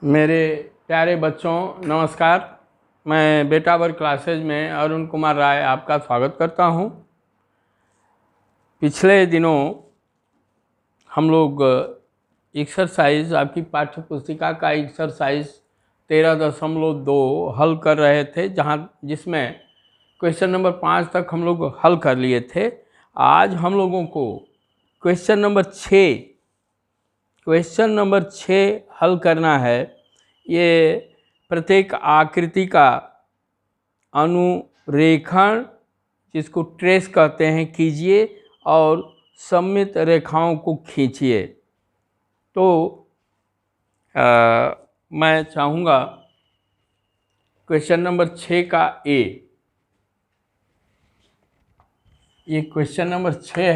मेरे प्यारे बच्चों नमस्कार। मैं बेटा वर्ग क्लासेज में अरुण कुमार राय आपका स्वागत करता हूं। पिछले दिनों हम लोग एक्सरसाइज आपकी पाठ्य पुस्तिका का एक्सरसाइज 13.2 हल कर रहे थे, जिसमें क्वेश्चन नंबर 5 तक हम लोग हल कर लिए थे। आज हम लोगों को क्वेश्चन नंबर 6 हल करना है। ये प्रत्येक आकृति का अनुरेखण, जिसको ट्रेस कहते हैं, कीजिए और सममित रेखाओं को खींचिए। तो मैं चाहूँगा क्वेश्चन नंबर 6 का ये क्वेश्चन नंबर 6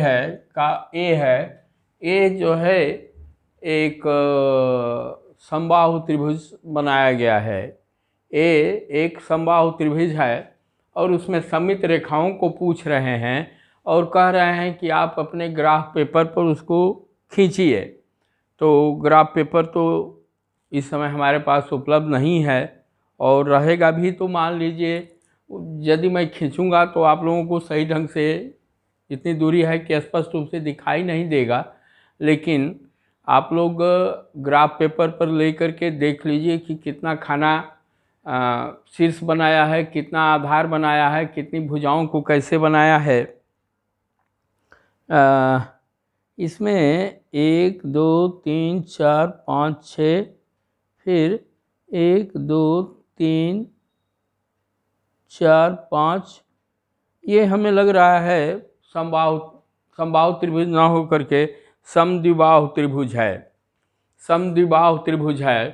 है। ए जो है एक समबाहु त्रिभुज बनाया गया है। ए एक समबाहु त्रिभुज है और उसमें सममित रेखाओं को पूछ रहे हैं और कह रहे हैं कि आप अपने ग्राफ पेपर पर उसको खींचिए। तो ग्राफ पेपर तो इस समय हमारे पास उपलब्ध नहीं है, और रहेगा भी तो मान लीजिए यदि मैं खींचूंगा तो आप लोगों को सही ढंग से, इतनी दूरी है कि स्पष्ट रूप से दिखाई नहीं देगा, लेकिन आप लोग ग्राफ पेपर पर ले करके देख लीजिए कि कितना खाना शीर्ष बनाया है, कितना आधार बनाया है, कितनी भुजाओं को कैसे बनाया है। इसमें 1 2 3 4 5 6, फिर 1 2 3 4 5, ये हमें लग रहा है समबाहु त्रिभुज ना हो करके समद्विबाहु त्रिभुज है। समद्विबाहु त्रिभुज है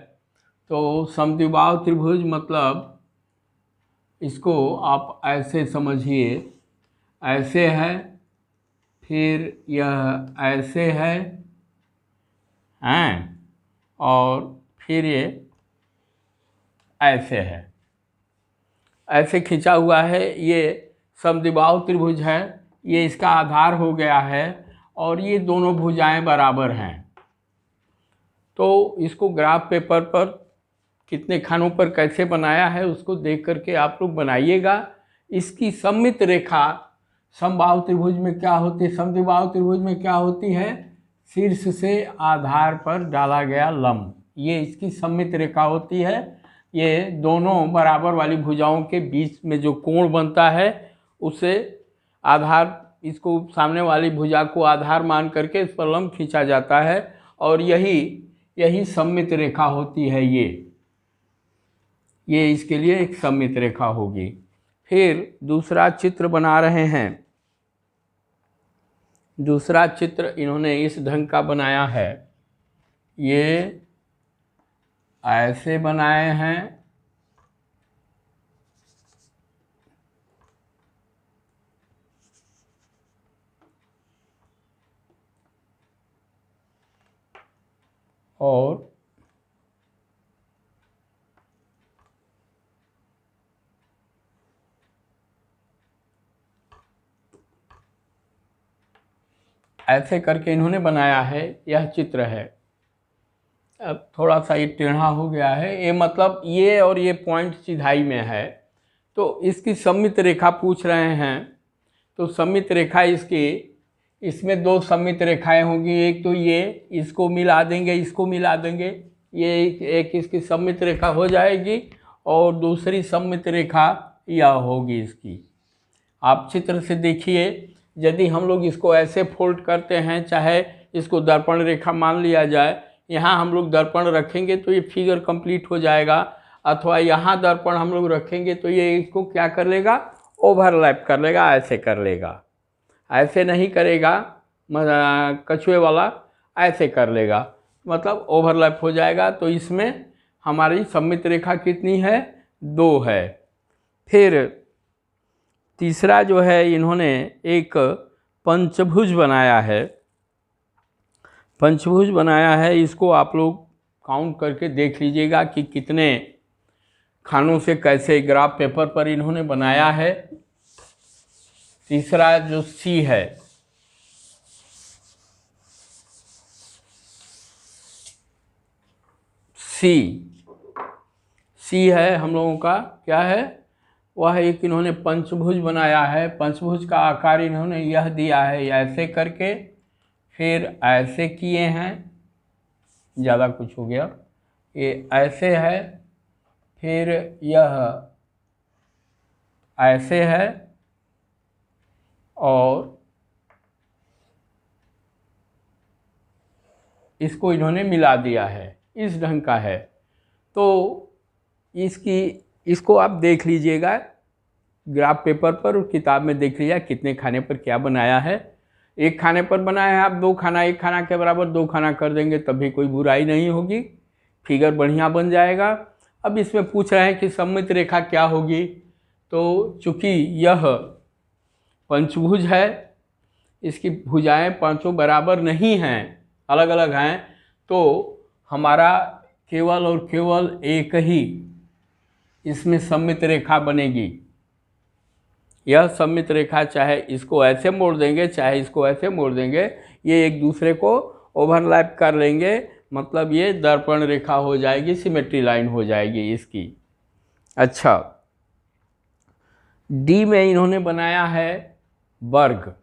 तो समद्विबाहु त्रिभुज मतलब इसको आप ऐसे समझिए, ऐसे है, फिर यह ऐसे है, और फिर ये ऐसे है, ऐसे खींचा हुआ है। ये समद्विबाहु त्रिभुज है, ये इसका आधार हो गया है और ये दोनों भुजाएं बराबर हैं। तो इसको ग्राफ पेपर पर कितने खानों पर कैसे बनाया है उसको देख करके आप लोग बनाइएगा। इसकी सममित रेखा समबाहु त्रिभुज में क्या होती है, समद्विबाहु त्रिभुज में क्या होती है, शीर्ष से आधार पर डाला गया लंब, ये इसकी सममित रेखा होती है। ये दोनों बराबर वाली भुजाओं के बीच में जो कोण बनता है उसे आधार, इसको सामने वाली भुजा को आधार मान करके इस पर लंब खींचा जाता है, और यही सममित रेखा होती है। ये इसके लिए एक सममित रेखा होगी। फिर दूसरा चित्र बना रहे हैं। दूसरा चित्र इन्होंने इस ढंग का बनाया है, ये ऐसे बनाए हैं, और ऐसे करके इन्होंने बनाया है। यह चित्र है। अब थोड़ा सा ये टेढ़ा हो गया है, ये मतलब ये और ये पॉइंट सिधाई में है, तो इसकी सममित रेखा पूछ रहे हैं। तो सममित रेखा इसमें दो सममित रेखाएं होंगी, एक तो ये, इसको मिला देंगे, इसको मिला देंगे, ये एक इसकी सममित रेखा हो जाएगी, और दूसरी सममित रेखा यह होगी इसकी। आप चित्र से देखिए, यदि हम लोग इसको ऐसे फोल्ड करते हैं, चाहे इसको दर्पण रेखा मान लिया जाए, यहाँ हम लोग दर्पण रखेंगे तो ये फिगर कंप्लीट हो जाएगा, अथवा यहाँ दर्पण हम लोग रखेंगे तो ये इसको क्या कर लेगा, ओवरलैप कर लेगा, ऐसे कर लेगा। ऐसे नहीं करेगा कछुए वाला, ऐसे कर लेगा, मतलब ओवरलैप हो जाएगा। तो इसमें हमारी सममित रेखा कितनी है, 2 है। फिर तीसरा जो है, इन्होंने एक पंचभुज बनाया है। पंचभुज बनाया है, इसको आप लोग काउंट करके देख लीजिएगा कि कितने खानों से कैसे ग्राफ पेपर पर इन्होंने बनाया है। तीसरा जो सी है, सी सी है हम लोगों का क्या है, वह एक इन्होंने पंचभुज बनाया है। पंचभुज का आकार इन्होंने यह दिया है, ऐसे करके फिर ऐसे किए हैं, ज़्यादा कुछ हो गया, ये ऐसे है, फिर यह ऐसे है और इसको इन्होंने मिला दिया है, इस ढंग का है। तो इसको आप देख लीजिएगा ग्राफ पेपर पर और किताब में देख लीजिएगा कितने खाने पर क्या बनाया है। एक खाने पर बनाया है, आप 2 खाना, 1 खाना के बराबर 2 खाना कर देंगे तभी कोई बुराई नहीं होगी, फिगर बढ़िया बन जाएगा। अब इसमें पूछ रहे हैं कि सममित रेखा क्या होगी, तो चूँकि यह पंचभुज है, इसकी भुजाएं पांचों बराबर नहीं हैं, अलग अलग हैं, तो हमारा केवल और केवल एक ही इसमें सममित रेखा बनेगी। यह सममित रेखा, चाहे इसको ऐसे मोड़ देंगे चाहे इसको ऐसे मोड़ देंगे, ये एक दूसरे को ओवरलैप कर लेंगे, मतलब ये दर्पण रेखा हो जाएगी, सिमेट्री लाइन हो जाएगी इसकी। अच्छा, डी में इन्होंने बनाया है वर्ग।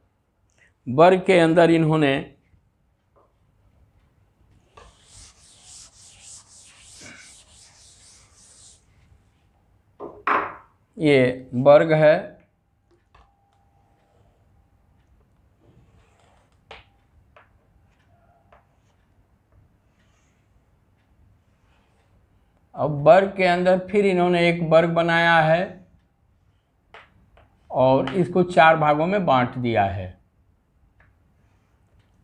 वर्ग के अंदर इन्होंने ये वर्ग है, अब वर्ग के अंदर फिर इन्होंने एक वर्ग बनाया है और इसको 4 भागों में बांट दिया है।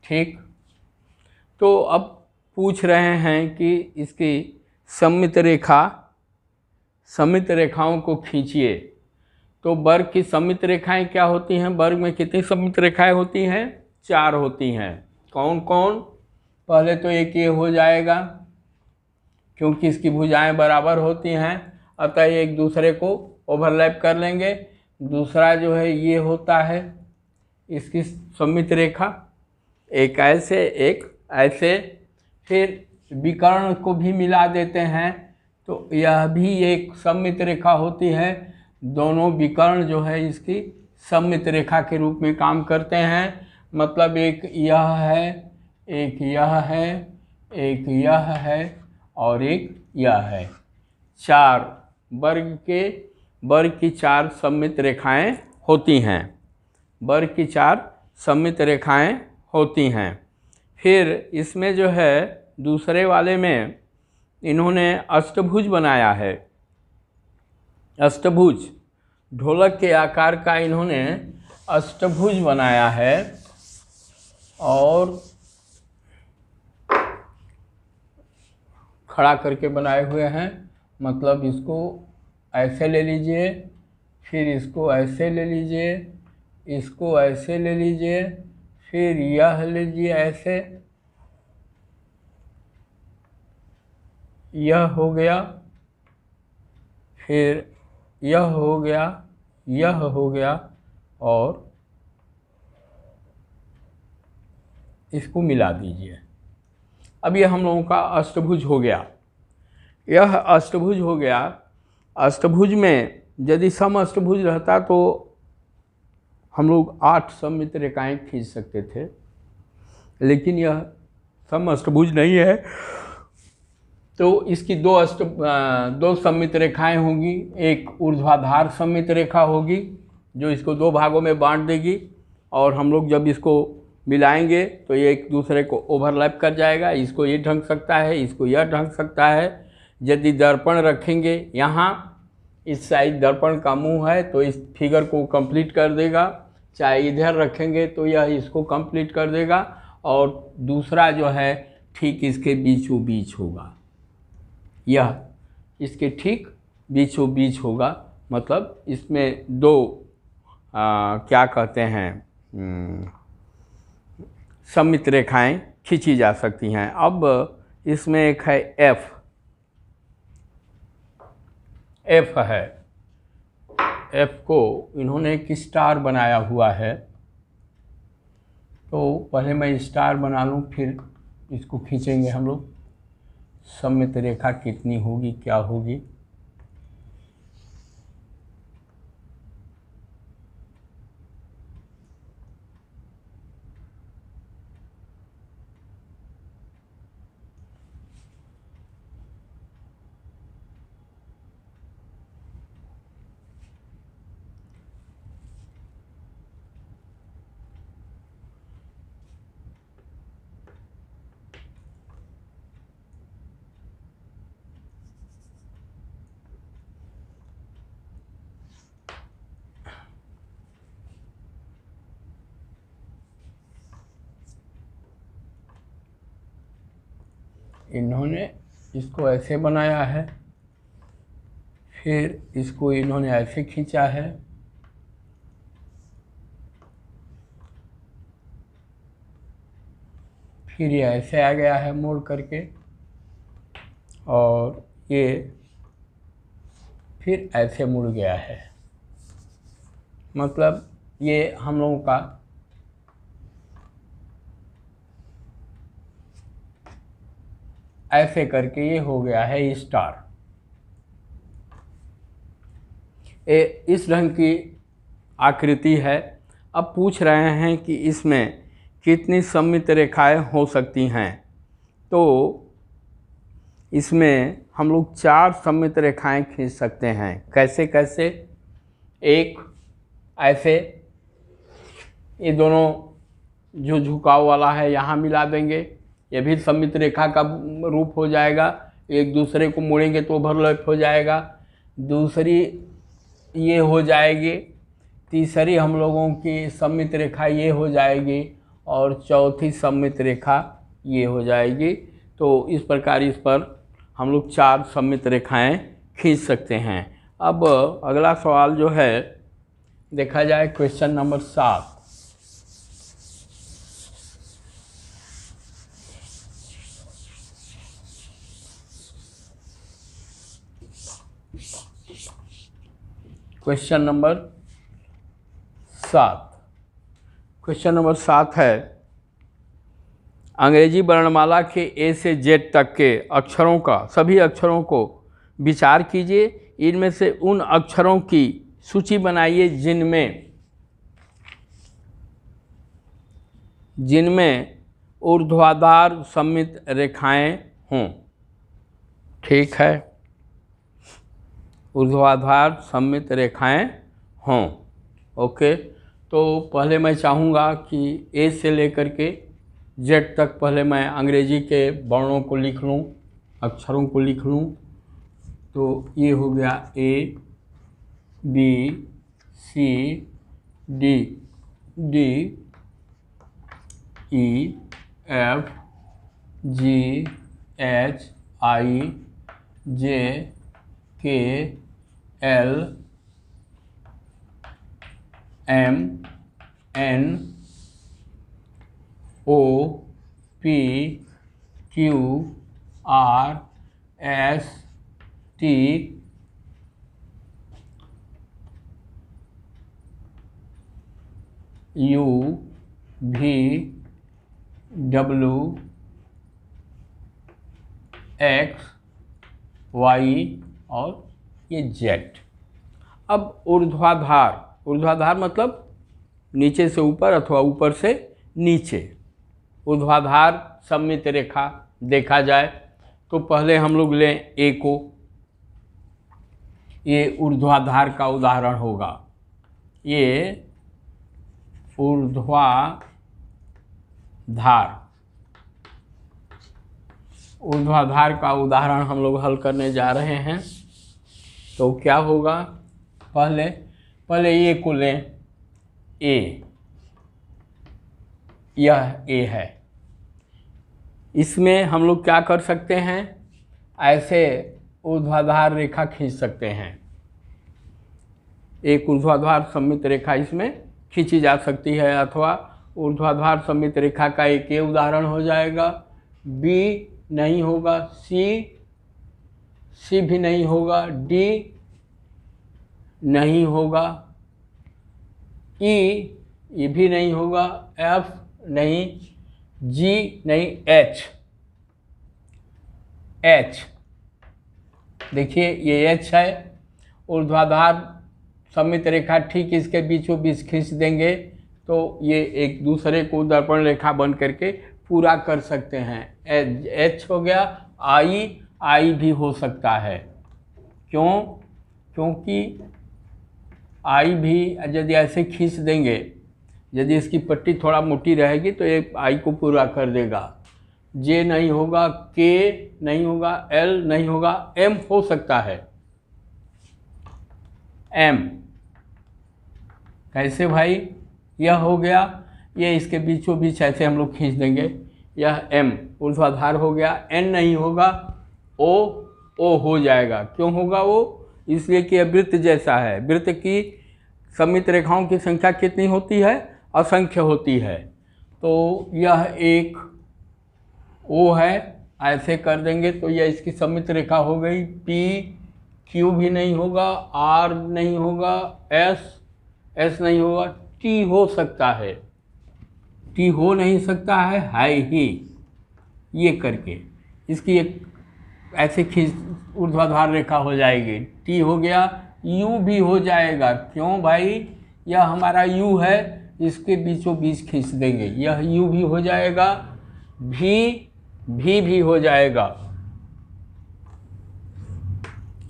ठीक, तो अब पूछ रहे हैं कि इसकी सममित रेखाओं को खींचिए। तो वर्ग की सममित रेखाएं क्या होती हैं, वर्ग में कितनी सममित रेखाएं होती हैं, 4 होती हैं। कौन कौन, पहले तो एक ये हो जाएगा, क्योंकि इसकी भुजाएं बराबर होती हैं अतः एक दूसरे को ओवरलैप कर लेंगे। दूसरा जो है ये होता है इसकी सममित रेखा, एक ऐसे एक ऐसे, फिर विकर्ण को भी मिला देते हैं तो यह भी एक सममित रेखा होती है। दोनों विकर्ण जो है इसकी सममित रेखा के रूप में काम करते हैं, मतलब एक यह है, एक यह है, एक यह है और एक यह है। 4 वर्ग की 4 सममित रेखाएं होती हैं, वर्ग की 4 सममित रेखाएं होती हैं। फिर इसमें जो है दूसरे वाले में इन्होंने अष्टभुज बनाया है। अष्टभुज, ढोलक के आकार का इन्होंने अष्टभुज बनाया है और खड़ा करके बनाए हुए हैं, मतलब इसको ऐसे ले लीजिए, फिर इसको ऐसे ले लीजिए, इसको ऐसे ले लीजिए, फिर यह लीजिए ऐसे, यह हो गया, फिर यह हो गया, यह हो गया और इसको मिला दीजिए। अब यह हम लोगों का अष्टभुज हो गया, यह अष्टभुज हो गया। अष्टभुज में यदि सम अष्टभुज रहता तो हम लोग 8 सममित रेखाएं खींच सकते थे, लेकिन यह सम अष्टभुज नहीं है, तो इसकी 2 सममित रेखाएं होंगी। एक ऊर्ध्वाधर सममित रेखा होगी जो इसको 2 भागों में बांट देगी और हम लोग जब इसको मिलाएंगे तो ये एक दूसरे को ओवरलैप कर जाएगा, इसको ये ढंक सकता है, इसको यह ढंक सकता है। यदि दर्पण रखेंगे यहाँ, इस साइड दर्पण का मुंह है तो इस फिगर को कंप्लीट कर देगा, चाहे इधर रखेंगे तो यह इसको कंप्लीट कर देगा, और दूसरा जो है ठीक इसके बीचों बीच होगा, यह इसके ठीक बीचों बीच होगा, मतलब इसमें 2 क्या कहते हैं सममित रेखाएं खींची जा सकती हैं। अब इसमें एक है एफ है, एफ को इन्होंने एक स्टार बनाया हुआ है, तो पहले मैं स्टार बना लूँ फिर इसको खींचेंगे हम लोग। सममित रेखा कितनी होगी, क्या होगी, इन्होंने इसको ऐसे बनाया है, फिर इसको इन्होंने ऐसे खींचा है, फिर ये ऐसे आ गया है मोड़ करके, और ये फिर ऐसे मुड़ गया है। मतलब ये हम लोगों का ऐसे करके ये हो गया है स्टार। इस ढंग की आकृति है। अब पूछ रहे हैं कि इसमें कितनी सममित रेखाएं हो सकती हैं। तो इसमें हम लोग 4 सममित रेखाएं खींच सकते हैं। कैसे कैसे? एक ऐसे, ये दोनों जो झुकाव वाला है यहाँ मिला देंगे, ये भी सममित रेखा का रूप हो जाएगा। एक दूसरे को मोड़ेंगे तो ओवरलैप हो जाएगा। दूसरी ये हो जाएगी। तीसरी हम लोगों की सममित रेखा ये हो जाएगी, और चौथी सममित रेखा ये हो जाएगी। तो इस प्रकार इस पर हम लोग 4 सममित रेखाएं खींच सकते हैं। अब अगला सवाल जो है देखा जाए, question number 7। Question number 7। Question number 7 है, अंग्रेजी वर्णमाला के ए से जेड तक के अक्षरों का, सभी अक्षरों को विचार कीजिए। इनमें से उन अक्षरों की सूची बनाइए जिनमें ऊर्ध्वाधर सममित रेखाएं हों। ठीक है, ऊर्ध्वाधर सममित रेखाएं हों। ओके, तो पहले मैं चाहूँगा कि ए से लेकर के जेड तक पहले मैं अंग्रेजी के वर्णों को लिख लूँ, अक्षरों को लिख लूँ। तो ये हो गया A, B, C, D, D, E, F, G, H, I, J, K, L, M, N, O, P, Q, R, S, T, U, V, W, X, Y और ये जेड। अब ऊर्ध्वाधर मतलब नीचे से ऊपर अथवा ऊपर से नीचे। ऊर्ध्वाधर सममित रेखा देखा जाए तो पहले हम लोग लें ए को। ये ऊर्ध्वाधर का उदाहरण होगा। ये ऊर्ध्वाधर का उदाहरण हम लोग हल करने जा रहे हैं। तो क्या होगा, पहले ए को लें। ए, यह ए है। इसमें हम लोग क्या कर सकते हैं, ऐसे ऊर्ध्वाधर रेखा खींच सकते हैं। एक ऊर्ध्वाधर सममित रेखा इसमें खींची जा सकती है, अथवा ऊर्ध्वाधर सममित रेखा का एक ये उदाहरण हो जाएगा। बी नहीं होगा, सी भी नहीं होगा, डी नहीं होगा, ई ये भी नहीं होगा, एफ नहीं, जी नहीं, एच देखिए ये एच है। ऊर्ध्वाधर सममित रेखा ठीक इसके बीचों बीच खींच देंगे तो ये एक दूसरे को दर्पण रेखा बन करके पूरा कर सकते हैं। एच हो गया। आई भी हो सकता है। क्यों? क्योंकि आई भी यदि ऐसे खींच देंगे, यदि इसकी पट्टी थोड़ा मोटी रहेगी तो ये आई को पूरा कर देगा। जे नहीं होगा, के नहीं होगा, एल नहीं होगा, एम हो सकता है। एम कैसे भाई? यह हो गया। ये इसके बीचों बीच ऐसे हम लोग खींच देंगे। यह M ऊर्ध्वाधर हो गया, N नहीं होगा, O हो जाएगा। क्यों होगा O? इसलिए कि यह वृत्त जैसा है। वृत्त की सममित रेखाओं की संख्या कितनी होती है? असंख्य होती है। तो यह एक O है, ऐसे कर देंगे तो यह इसकी सममित रेखा हो गई। P, Q भी नहीं होगा, R नहीं होगा, S नहीं होगा, T हो सकता है। T हो नहीं सकता है ही। ये करके इसकी एक ऐसे खींच ऊर्ध्वाधर रेखा हो जाएगी। T हो गया, U भी हो जाएगा। क्यों भाई? यह हमारा U है, इसके बीचों बीच खींच देंगे, यह U भी हो जाएगा। V भी हो जाएगा।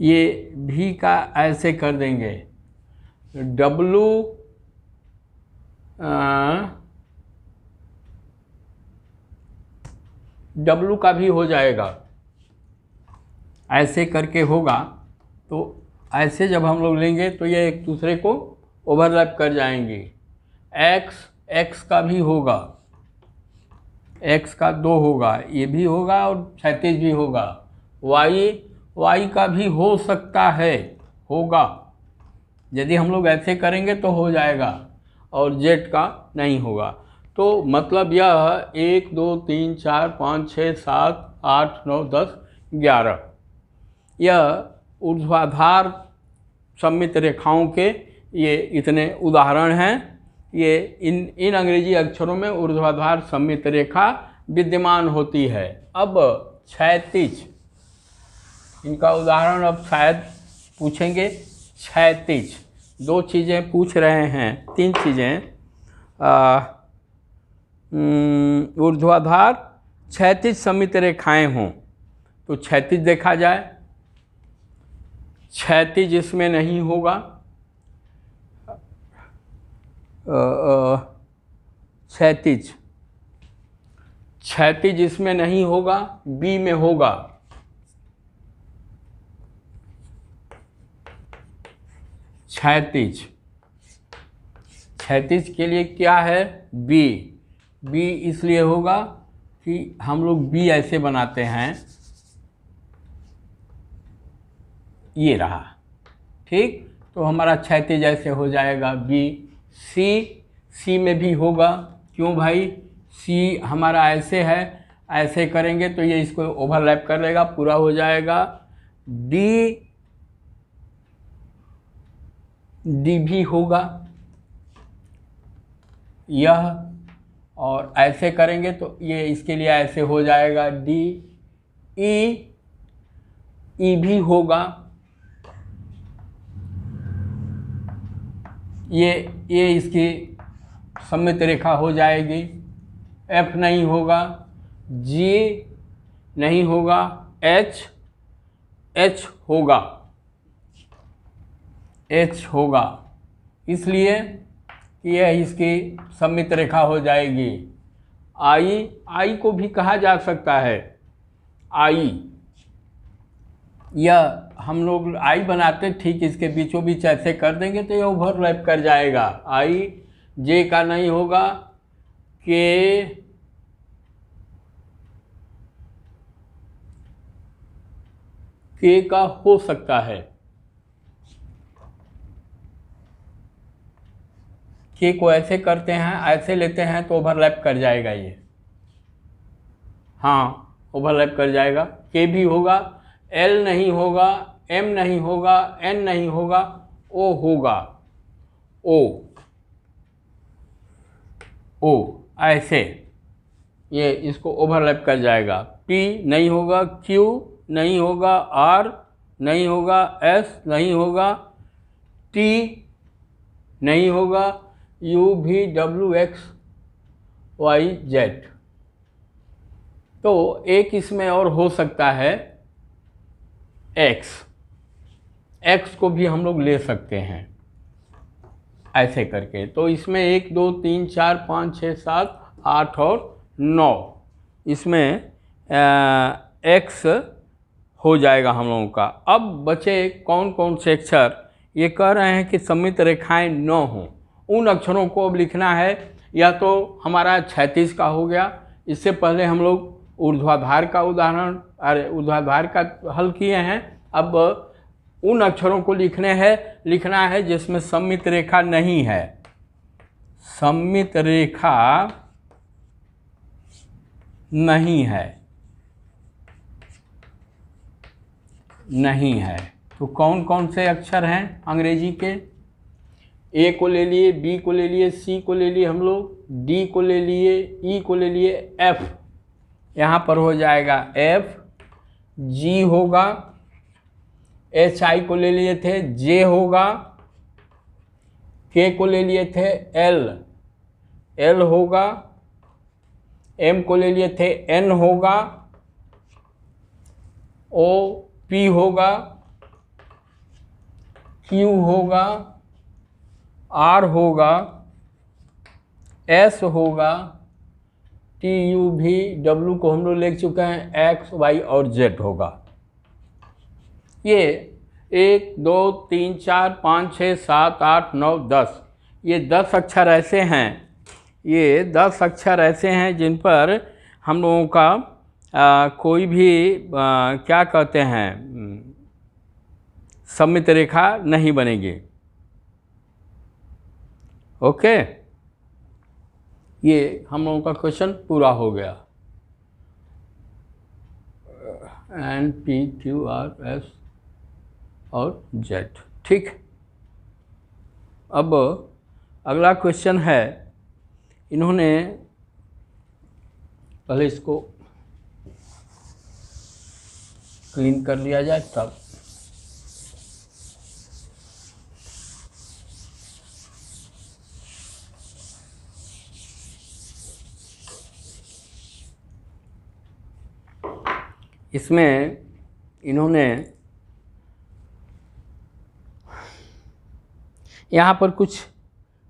ये V का ऐसे कर देंगे। W का भी हो जाएगा। ऐसे करके होगा। तो ऐसे जब हम लोग लेंगे तो ये एक दूसरे को ओवरलैप कर जाएंगे। X का भी होगा, X का 2 होगा, ये भी होगा और क्षैतिज भी होगा। Y का भी हो सकता है, होगा। यदि हम लोग ऐसे करेंगे तो हो जाएगा, और Z का नहीं होगा। तो मतलब यह 1 2 3 4 5 6 7 8 9 10 11 यह ऊर्ध्वाधर सममित रेखाओं के ये इतने उदाहरण हैं। ये इन अंग्रेजी अक्षरों में ऊर्ध्वाधर सममित रेखा विद्यमान होती है। अब क्षैतिज, इनका उदाहरण अब शायद पूछेंगे। क्षैतिज 2 चीज़ें पूछ रहे हैं, 3 चीज़ें। ऊर्ध्वाधर क्षैतिज सममित रेखाएं हों तो क्षैतिज देखा जाए। क्षैतिज इसमें नहीं होगा। क्षैतिज इसमें नहीं होगा, बी में होगा। क्षैतिज के लिए क्या है? बी इसलिए होगा कि हम लोग बी ऐसे बनाते हैं, ये रहा, ठीक। तो हमारा क्षैतिज ऐसे हो जाएगा बी। सी में भी होगा। क्यों भाई? सी हमारा ऐसे है, ऐसे करेंगे तो ये इसको ओवरलैप कर लेगा, पूरा हो जाएगा। डी भी होगा यह, और ऐसे करेंगे तो ये इसके लिए ऐसे हो जाएगा डी। ई भी होगा। ये इसकी सममित रेखा हो जाएगी। एफ नहीं होगा, जी नहीं होगा, एच होगा, इसलिए कि यह इसकी सममित रेखा हो जाएगी। आई को भी कहा जा सकता है। आई, यह हम लोग आई बनाते ठीक इसके बीचों बीच ऐसे कर देंगे तो यह ओवरलैप कर जाएगा। आई। जे का नहीं होगा, के का हो सकता है। के को ऐसे करते हैं, ऐसे लेते हैं तो ओवरलैप कर जाएगा ये। हाँ, ओवरलैप कर जाएगा। के भी होगा, एल नहीं होगा, एम नहीं होगा, एन नहीं होगा, ओ होगा। ओ ऐसे ये इसको ओवरलैप कर जाएगा। पी नहीं होगा, क्यू नहीं होगा, आर नहीं होगा, एस नहीं होगा, टी नहीं होगा, you V, W, X, Y, Z. तो एक इसमें और हो सकता है एक्स को भी हम लोग ले सकते हैं ऐसे करके। तो इसमें 1 2 3 4 5 6 7 8 और 9 इसमें एक्स हो जाएगा हम लोगों का। अब बचे कौन कौन से अक्षर? ये कह रहे हैं कि सममित रेखाएं न हों। उन अक्षरों को अब लिखना है। या तो हमारा क्षैतिज का हो गया, इससे पहले हम लोग ऊर्ध्वाधर का उदाहरण, ऊर्ध्वाधर का हल किए हैं। अब उन अक्षरों को लिखना है जिसमें सममित रेखा नहीं है। सममित रेखा नहीं है। तो कौन कौन से अक्षर हैं अंग्रेजी के? ए को ले लिए, बी को ले लिए, सी को ले लिए हम लोग, डी को ले लिए, ई को ले लिए, एफ। यहाँ पर हो जाएगा एफ, जी होगा, एच आई को ले लिए थे, जे होगा, के को ले लिए थे, एल होगा, एम को ले लिए थे, एन होगा, ओ पी होगा, क्यू होगा, आर होगा, एस होगा, टी यू भी, डब्ल्यू को हम लोग ले चुके हैं, एक्स वाई और जेड होगा। ये 1 2 3 4 5 6 7 8 9 10, ये 10 अक्षर ऐसे हैं, ये 10 अक्षर ऐसे हैं जिन पर हम लोगों का कोई भी क्या कहते हैं सममित रेखा नहीं बनेगी। ओके, ये हम लोगों का क्वेश्चन पूरा हो गया। N P Q R S और जेड, ठीक। अब अगला क्वेश्चन है, इन्होंने पहले इसको क्लीन कर लिया जाए तब। इसमें इन्होंने यहाँ पर कुछ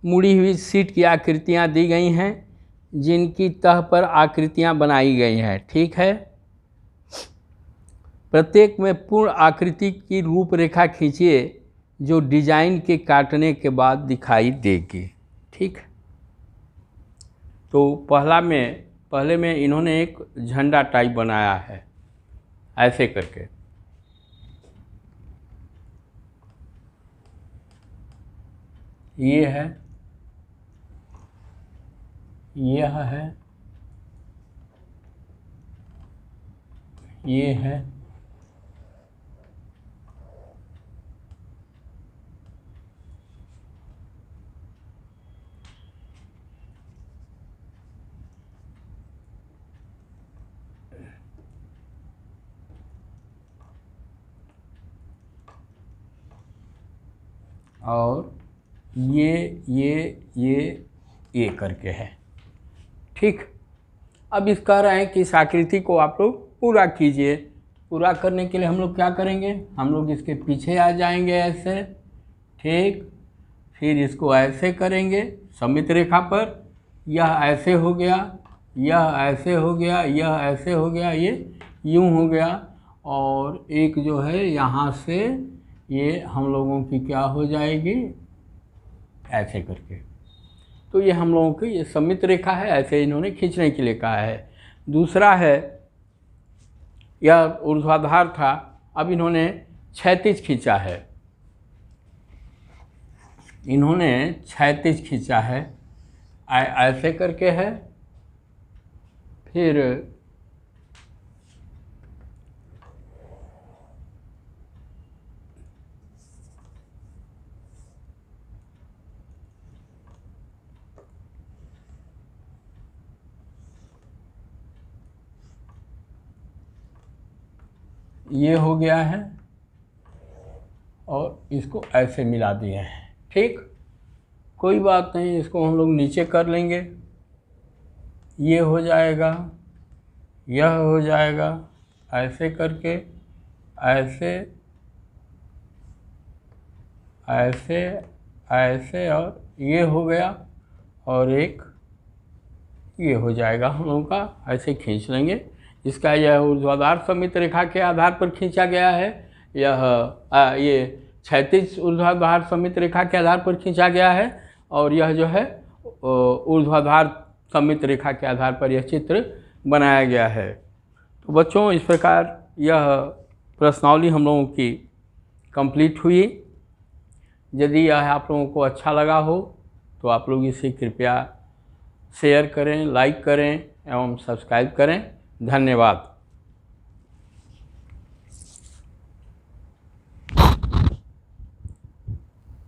मुड़ी हुई शीट की आकृतियाँ दी गई हैं जिनकी तह पर आकृतियाँ बनाई गई हैं, ठीक है। प्रत्येक में पूर्ण आकृति की रूपरेखा खींचिए जो डिजाइन के काटने के बाद दिखाई देगी, ठीक। तो पहले में इन्होंने एक झंडा टाइप बनाया है ऐसे करके। ये है, यह है, ये है, और ये करके है, ठीक। अब इस कह रहे हैं कि इस आकृति को आप लोग पूरा कीजिए। पूरा करने के लिए हम लोग क्या करेंगे, हम लोग इसके पीछे आ जाएंगे ऐसे, ठीक। फिर इसको ऐसे करेंगे सममित रेखा पर, यह ऐसे हो गया, यह ऐसे हो गया, यह ऐसे हो गया, ये यूं हो गया, और एक जो है यहाँ से ये हम लोगों की क्या हो जाएगी ऐसे करके। तो ये हम लोगों की ये सममित रेखा है, ऐसे इन्होंने खींचने के लिए कहा है। दूसरा है, यह ऊर्ध्वाधर था, अब इन्होंने क्षैतिज खींचा है, इन्होंने क्षैतिज खींचा है, ऐसे करके है। फिर ये हो गया है, और इसको ऐसे मिला दिए हैं, ठीक। कोई बात नहीं, इसको हम लोग नीचे कर लेंगे, ये हो जाएगा, यह हो जाएगा, ऐसे करके, ऐसे ऐसे ऐसे, और ये हो गया, और एक ये हो जाएगा हम लोगों का, ऐसे खींच लेंगे। इसका यह ऊर्ध्वाधर सममित रेखा के आधार पर खींचा गया है, ये क्षैतिज ऊर्ध्वाधर सममित रेखा के आधार पर खींचा गया है, और यह जो है ऊर्ध्वाधर सममित रेखा के आधार पर यह चित्र बनाया गया है। तो बच्चों, इस प्रकार यह प्रश्नावली हम लोगों की कंप्लीट हुई। यदि यह आप लोगों को अच्छा लगा हो तो आप लोग इसे कृपया शेयर करें, लाइक करें एवं सब्सक्राइब करें। धन्यवाद।